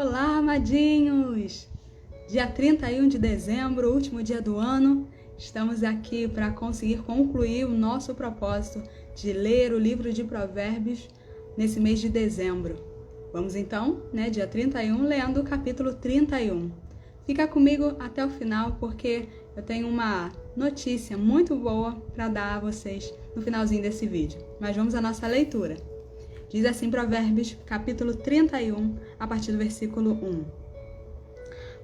Olá, amadinhos! Dia 31 de dezembro, último dia do ano, estamos aqui para conseguir concluir o nosso propósito de ler o livro de Provérbios nesse mês de dezembro. Vamos então, dia 31, lendo o capítulo 31. Fica comigo até o final porque eu tenho uma notícia muito boa para dar a vocês no finalzinho desse vídeo. Mas vamos à nossa leitura. Diz assim Provérbios, capítulo 31, a partir do versículo 1.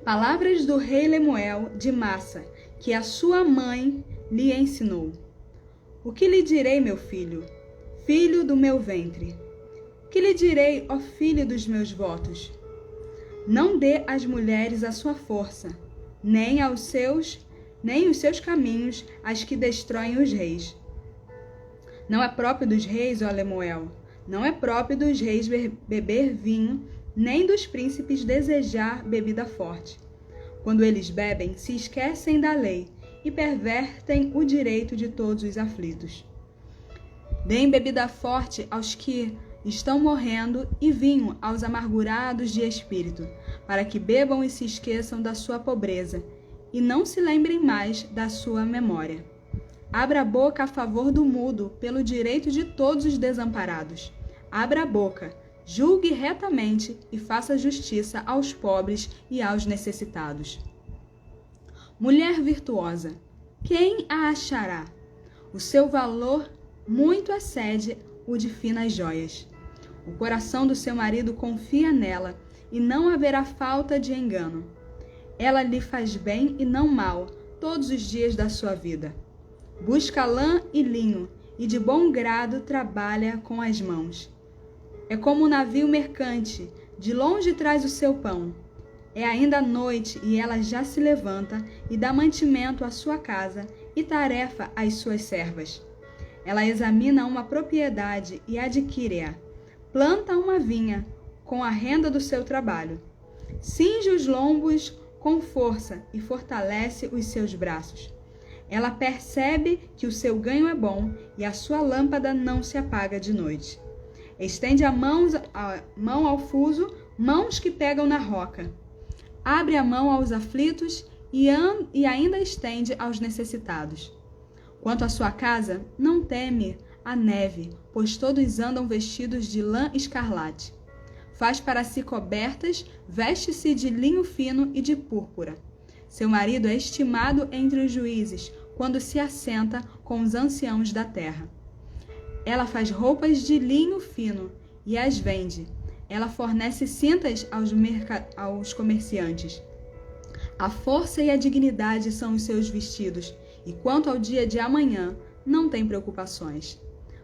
Palavras do rei Lemuel de Massa, que a sua mãe lhe ensinou. O que lhe direi, meu filho, filho do meu ventre? O que lhe direi, ó filho dos meus votos? Não dê às mulheres a sua força, nem os seus caminhos as que destroem os reis. Não é próprio dos reis, ó Lemuel, não é próprio dos reis beber vinho, nem dos príncipes desejar bebida forte. Quando eles bebem, se esquecem da lei e pervertem o direito de todos os aflitos. Deem bebida forte aos que estão morrendo e vinho aos amargurados de espírito, para que bebam e se esqueçam da sua pobreza e não se lembrem mais da sua memória. Abra a boca a favor do mudo, pelo direito de todos os desamparados. Abra a boca, julgue retamente e faça justiça aos pobres e aos necessitados. Mulher virtuosa, quem a achará? O seu valor muito excede o de finas joias. O coração do seu marido confia nela, e não haverá falta de engano. Ela lhe faz bem e não mal todos os dias da sua vida. Busca lã e linho, e de bom grado trabalha com as mãos. É como um navio mercante, de longe traz o seu pão. É ainda noite, e ela já se levanta, e dá mantimento à sua casa, e tarefa às suas servas. Ela examina uma propriedade e adquire-a. Planta uma vinha, com a renda do seu trabalho. Cinge os lombos com força, e fortalece os seus braços. Ela percebe que o seu ganho é bom e a sua lâmpada não se apaga de noite. Estende a mão ao fuso, mãos que pegam na roca. Abre a mão aos aflitos e ainda estende aos necessitados. Quanto à sua casa, não teme a neve, pois todos andam vestidos de lã escarlate. Faz para si cobertas, veste-se de linho fino e de púrpura. Seu marido é estimado entre os juízes, quando se assenta com os anciãos da terra. Ela faz roupas de linho fino e as vende. Ela fornece cintas aos comerciantes. A força e a dignidade são os seus vestidos, e quanto ao dia de amanhã, não tem preocupações.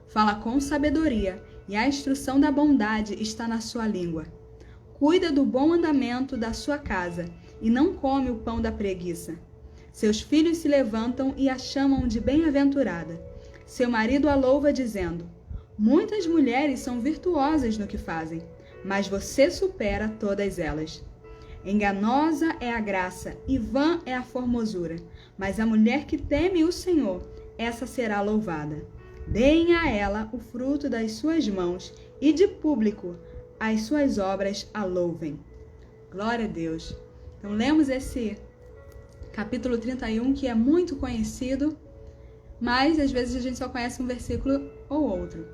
Fala com sabedoria, e a instrução da bondade está na sua língua. Cuida do bom andamento da sua casa, e não come o pão da preguiça. Seus filhos se levantam e a chamam de bem-aventurada. Seu marido a louva dizendo: muitas mulheres são virtuosas no que fazem, mas você supera todas elas. Enganosa é a graça e vã é a formosura, mas a mulher que teme o Senhor, essa será louvada. Deem a ela o fruto das suas mãos e de público as suas obras a louvem. Glória a Deus! Então lemos esse capítulo 31, que é muito conhecido, mas às vezes a gente só conhece um versículo ou outro.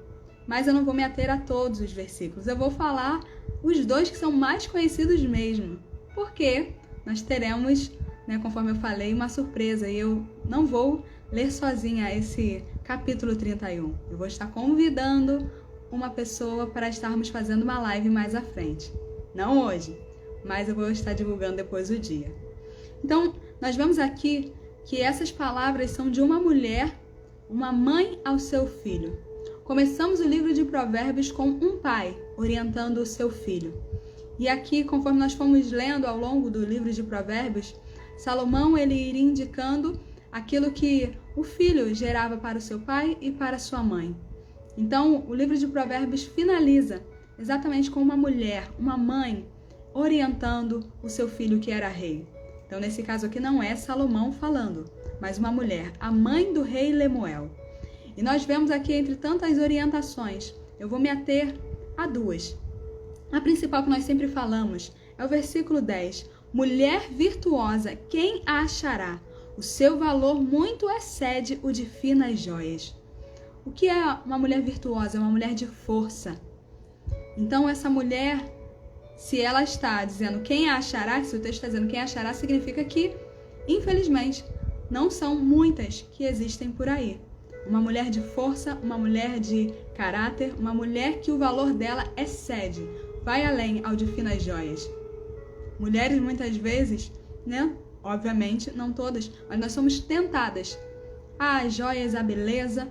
Mas eu não vou me ater a todos os versículos, eu vou falar os dois que são mais conhecidos mesmo, porque nós teremos, conforme eu falei, uma surpresa, e eu não vou ler sozinha esse capítulo 31. Eu vou estar convidando uma pessoa para estarmos fazendo uma live mais à frente. Não hoje, mas eu vou estar divulgando depois o dia. Então, nós vemos aqui que essas palavras são de uma mulher, uma mãe ao seu filho. Começamos o livro de Provérbios com um pai orientando o seu filho. E aqui, conforme nós fomos lendo ao longo do livro de Provérbios, Salomão ele iria indicando aquilo que o filho gerava para o seu pai e para a sua mãe. Então, o livro de Provérbios finaliza exatamente com uma mulher, uma mãe, orientando o seu filho que era rei. Então, nesse caso aqui não é Salomão falando, mas uma mulher, a mãe do rei Lemuel. E nós vemos aqui, entre tantas orientações, eu vou me ater a duas. A principal que nós sempre falamos é o versículo 10. Mulher virtuosa, quem a achará? O seu valor muito excede o de finas joias. O que é uma mulher virtuosa? É uma mulher de força. Então, essa mulher, se ela está dizendo quem a achará, se o texto está dizendo quem a achará, significa que, infelizmente, não são muitas que existem por aí. Uma mulher de força, uma mulher de caráter, uma mulher que o valor dela excede, vai além ao de finas joias. Mulheres, muitas vezes, né? Obviamente, não todas, mas nós somos tentadas. As joias, a beleza,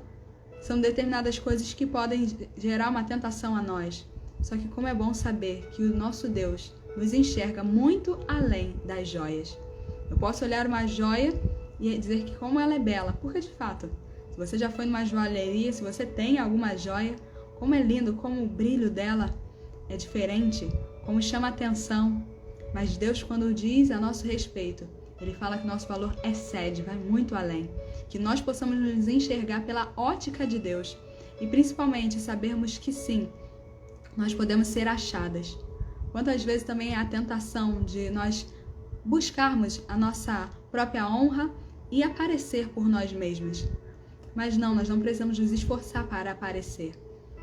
são determinadas coisas que podem gerar uma tentação a nós. Só que como é bom saber que o nosso Deus nos enxerga muito além das joias. Eu posso olhar uma joia e dizer que como ela é bela, porque de fato, se você já foi numa joalheria, se você tem alguma joia, como é lindo, como o brilho dela é diferente, como chama atenção. Mas Deus, quando diz a nosso respeito, Ele fala que nosso valor excede, vai muito além. Que nós possamos nos enxergar pela ótica de Deus e principalmente sabermos que sim, nós podemos ser achadas. Quantas vezes também há a tentação de nós buscarmos a nossa própria honra e aparecer por nós mesmos. Mas não, nós não precisamos nos esforçar para aparecer,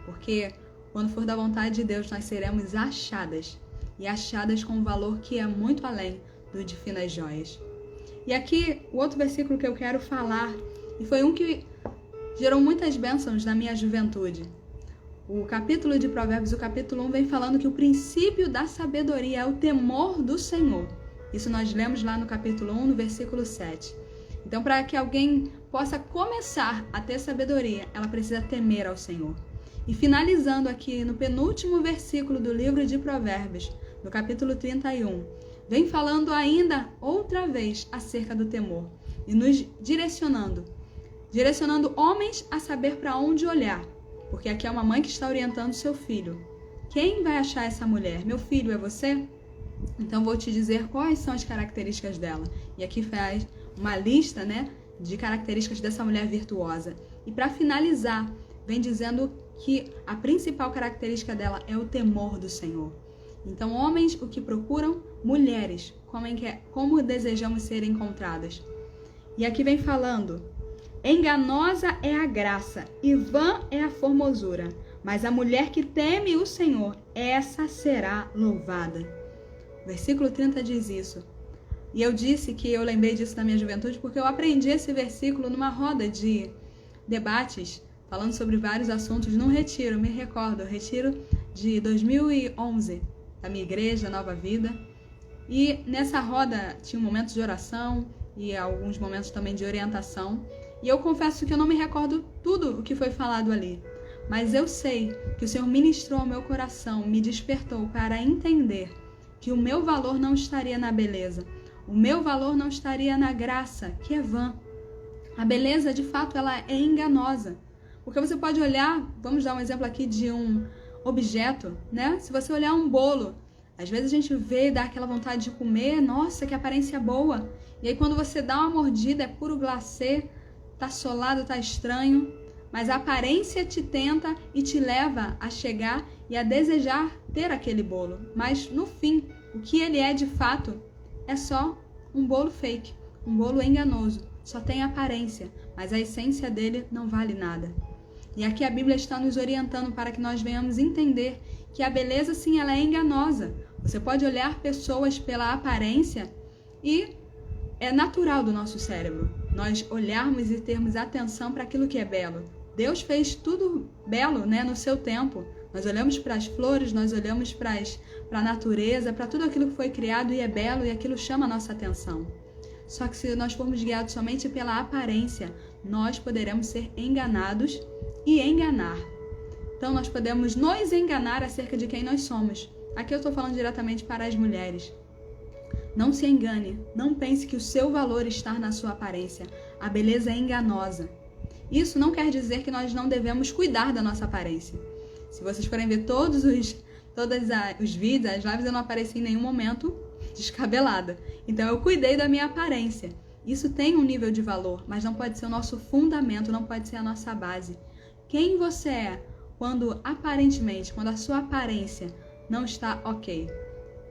porque quando for da vontade de Deus, nós seremos achadas, e achadas com um valor que é muito além do de finas joias. E aqui, o outro versículo que eu quero falar, e foi um que gerou muitas bênçãos na minha juventude. O capítulo de Provérbios, o capítulo 1, vem falando que o princípio da sabedoria é o temor do Senhor. Isso nós lemos lá no capítulo 1, no versículo 7. Então, para que alguém possa começar a ter sabedoria, ela precisa temer ao Senhor. E finalizando aqui no penúltimo versículo do livro de Provérbios, no capítulo 31, vem falando ainda outra vez acerca do temor e nos direcionando homens a saber para onde olhar, porque aqui é uma mãe que está orientando seu filho. Quem vai achar essa mulher? Meu filho, é você? Então vou te dizer quais são as características dela. E aqui faz uma lista, né, de características dessa mulher virtuosa. E para finalizar, vem dizendo que a principal característica dela é o temor do Senhor. Então, homens, o que procuram? Mulheres, como desejamos ser encontradas. E aqui vem falando: enganosa é a graça e vã é a formosura, mas a mulher que teme o Senhor, essa será louvada. Versículo 30 diz isso. E eu disse que eu lembrei disso na minha juventude porque eu aprendi esse versículo numa roda de debates, falando sobre vários assuntos num retiro, me recordo, retiro de 2011, da minha igreja, Nova Vida. E nessa roda tinha momentos de oração e alguns momentos também de orientação. E eu confesso que eu não me recordo tudo o que foi falado ali. Mas eu sei que o Senhor ministrou ao meu coração, me despertou para entender que o meu valor não estaria na beleza. O meu valor não estaria na graça, que é vã. A beleza, de fato, ela é enganosa. Porque você pode olhar, vamos dar um exemplo aqui de um objeto, né? Se você olhar um bolo, às vezes a gente vê e dá aquela vontade de comer, nossa, que aparência boa. E aí quando você dá uma mordida, é puro glacê, tá solado, tá estranho. Mas a aparência te tenta e te leva a chegar e a desejar ter aquele bolo. Mas no fim, o que ele é de fato é só um bolo fake, um bolo enganoso. Só tem aparência, mas a essência dele não vale nada. E aqui a Bíblia está nos orientando para que nós venhamos entender que a beleza, sim, ela é enganosa. Você pode olhar pessoas pela aparência e é natural do nosso cérebro nós olharmos e termos atenção para aquilo que é belo. Deus fez tudo belo, né, no seu tempo. Nós olhamos para as flores, nós olhamos para a natureza, para tudo aquilo que foi criado e é belo e aquilo chama a nossa atenção. Só que se nós formos guiados somente pela aparência, nós poderemos ser enganados e enganar. Então nós podemos nos enganar acerca de quem nós somos. Aqui eu estou falando diretamente para as mulheres. Não se engane, não pense que o seu valor está na sua aparência. A beleza é enganosa. Isso não quer dizer que nós não devemos cuidar da nossa aparência. Se vocês forem ver todos os vídeos, as lives, eu não apareci em nenhum momento descabelada. Então eu cuidei da minha aparência. Isso tem um nível de valor, mas não pode ser o nosso fundamento, não pode ser a nossa base. Quem você é quando aparentemente, quando a sua aparência não está ok?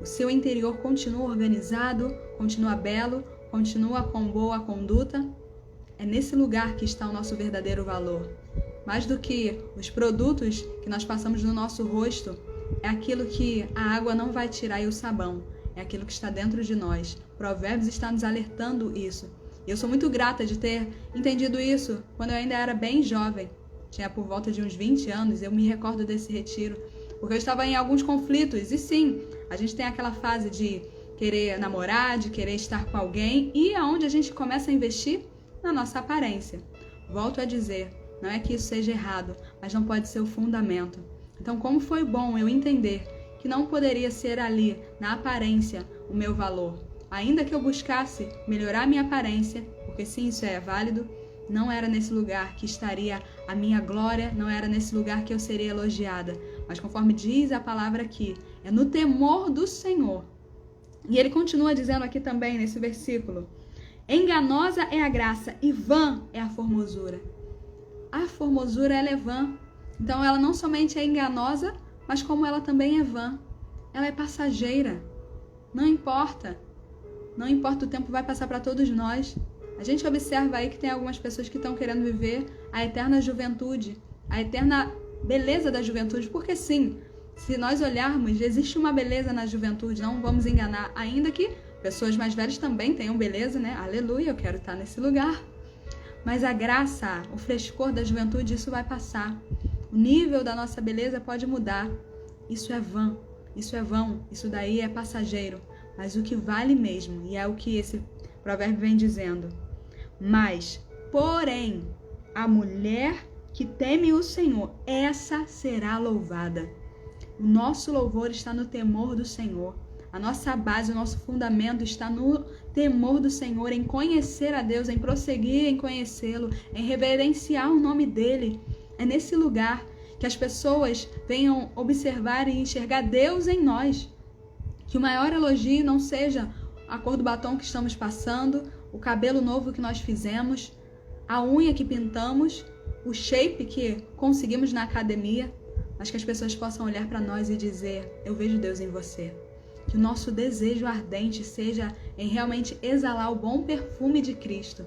o seu interior continua organizado, continua belo, continua com boa conduta, é nesse lugar que está o nosso verdadeiro valor. Mais do que os produtos que nós passamos no nosso rosto, é aquilo que a água não vai tirar e o sabão, é aquilo que está dentro de nós. Provérbios está nos alertando isso. E eu sou muito grata de ter entendido isso quando eu ainda era bem jovem. Tinha por volta de uns 20 anos, eu me recordo desse retiro, porque eu estava em alguns conflitos. E sim, a gente tem aquela fase de querer namorar, de querer estar com alguém, e aonde a gente começa a investir? Na nossa aparência. Volto a dizer, não é que isso seja errado, mas não pode ser o fundamento. Então, como foi bom eu entender que não poderia ser ali, na aparência, o meu valor. Ainda que eu buscasse melhorar minha aparência, porque sim, isso é válido, não era nesse lugar que estaria a minha glória, não era nesse lugar que eu seria elogiada. Mas conforme diz a palavra aqui, é no temor do Senhor. E ele continua dizendo aqui também nesse versículo, enganosa é a graça e vã é a formosura. A formosura, ela é vã. Então, ela não somente é enganosa, mas como ela também é vã. Ela é passageira. Não importa. Não importa, o tempo vai passar para todos nós. A gente observa aí que tem algumas pessoas que estão querendo viver a eterna juventude, a eterna beleza da juventude, porque sim, se nós olharmos, existe uma beleza na juventude, não vamos enganar, ainda que pessoas mais velhas também tenham beleza, né? Aleluia, eu quero estar nesse lugar. Mas a graça, o frescor da juventude, isso vai passar. O nível da nossa beleza pode mudar. Isso é vã, isso é vão, isso daí é passageiro. Mas o que vale mesmo, e é o que esse provérbio vem dizendo. Mas, porém, a mulher que teme o Senhor, essa será louvada. O nosso louvor está no temor do Senhor. A nossa base, o nosso fundamento está no temor do Senhor, em conhecer a Deus, em prosseguir em conhecê-lo, em reverenciar o nome dele. É nesse lugar que as pessoas venham observar e enxergar Deus em nós. Que o maior elogio não seja a cor do batom que estamos passando, o cabelo novo que nós fizemos, a unha que pintamos, o shape que conseguimos na academia, mas que as pessoas possam olhar para nós e dizer, eu vejo Deus em você. Que o nosso desejo ardente seja em realmente exalar o bom perfume de Cristo.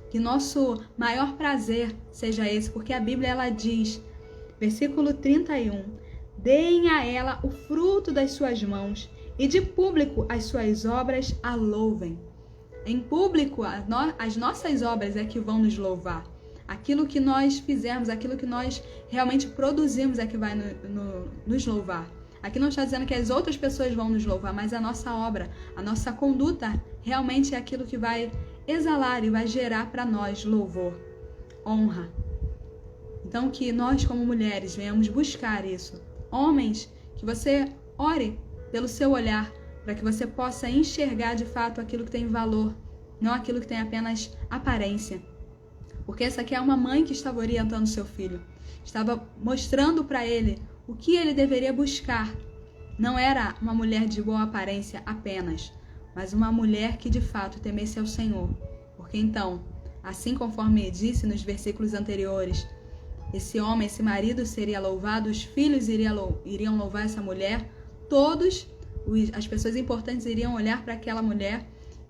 Que nosso maior prazer seja esse, porque a Bíblia ela diz, versículo 31, deem a ela o fruto das suas mãos, e de público as suas obras a louvem. Em público, as nossas obras é que vão nos louvar. Aquilo que nós fizermos, aquilo que nós realmente produzimos é que vai nos louvar. Aqui não está dizendo que as outras pessoas vão nos louvar, mas a nossa obra, a nossa conduta realmente é aquilo que vai exalar e vai gerar para nós louvor, honra. Então que nós como mulheres venhamos buscar isso. Homens, que você ore pelo seu olhar, para que você possa enxergar de fato aquilo que tem valor, não aquilo que tem apenas aparência. Porque essa aqui é uma mãe que estava orientando seu filho, estava mostrando para ele o que ele deveria buscar. Não era uma mulher de boa aparência apenas, mas uma mulher que de fato temesse ao Senhor. Porque então, assim conforme disse nos versículos anteriores, esse homem, esse marido seria louvado, os filhos iriam louvar essa mulher, as pessoas importantes iriam olhar para aquela mulher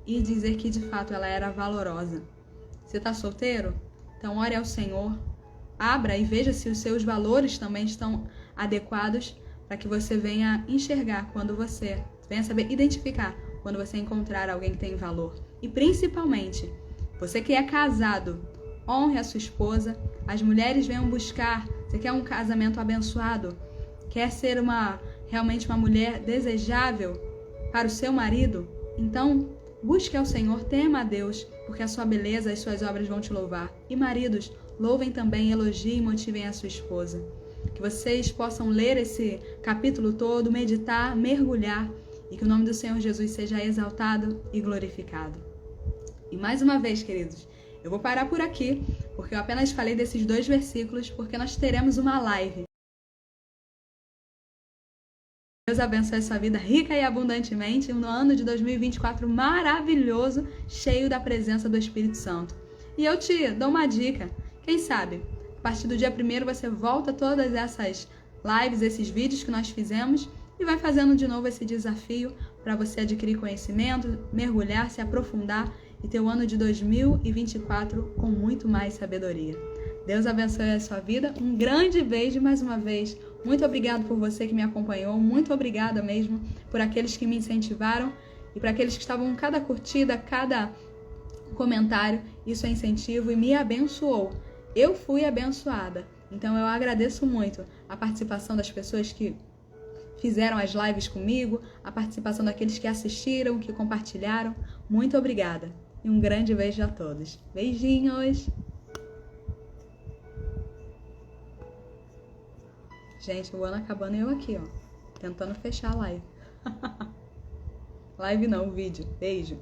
e dizer que de fato ela era valorosa. Você está solteiro? Então ore ao Senhor, abra e veja se os seus valores também estão adequados para que você venha enxergar venha saber identificar quando você encontrar alguém que tem valor. E principalmente, você que é casado, honre a sua esposa, as mulheres venham buscar, você quer um casamento abençoado, quer ser realmente uma mulher desejável para o seu marido, então busque ao Senhor, tema a Deus, porque a sua beleza, as suas obras vão te louvar. E maridos, louvem também, elogiem e motivem a sua esposa. Que vocês possam ler esse capítulo todo, meditar, mergulhar, e que o nome do Senhor Jesus seja exaltado e glorificado. E mais uma vez, queridos, eu vou parar por aqui, porque eu apenas falei desses 2 versículos, porque nós teremos uma live. Deus abençoe a sua vida rica e abundantemente no ano de 2024 maravilhoso, cheio da presença do Espírito Santo. E eu te dou uma dica, quem sabe, a partir do dia 1º você volta todas essas lives, esses vídeos que nós fizemos e vai fazendo de novo esse desafio para você adquirir conhecimento, mergulhar, se aprofundar e ter o ano de 2024 com muito mais sabedoria. Deus abençoe a sua vida. Um grande beijo mais uma vez. Muito obrigado por você que me acompanhou. Muito obrigada mesmo por aqueles que me incentivaram e para aqueles que estavam cada curtida, cada comentário. Isso é incentivo e me abençoou. Eu fui abençoada. Então eu agradeço muito a participação das pessoas que fizeram as lives comigo, a participação daqueles que assistiram, que compartilharam. Muito obrigada. E um grande beijo a todos. Beijinhos! Gente, o ano acabando e eu aqui, ó, tentando fechar a live. Live não, vídeo. Beijo!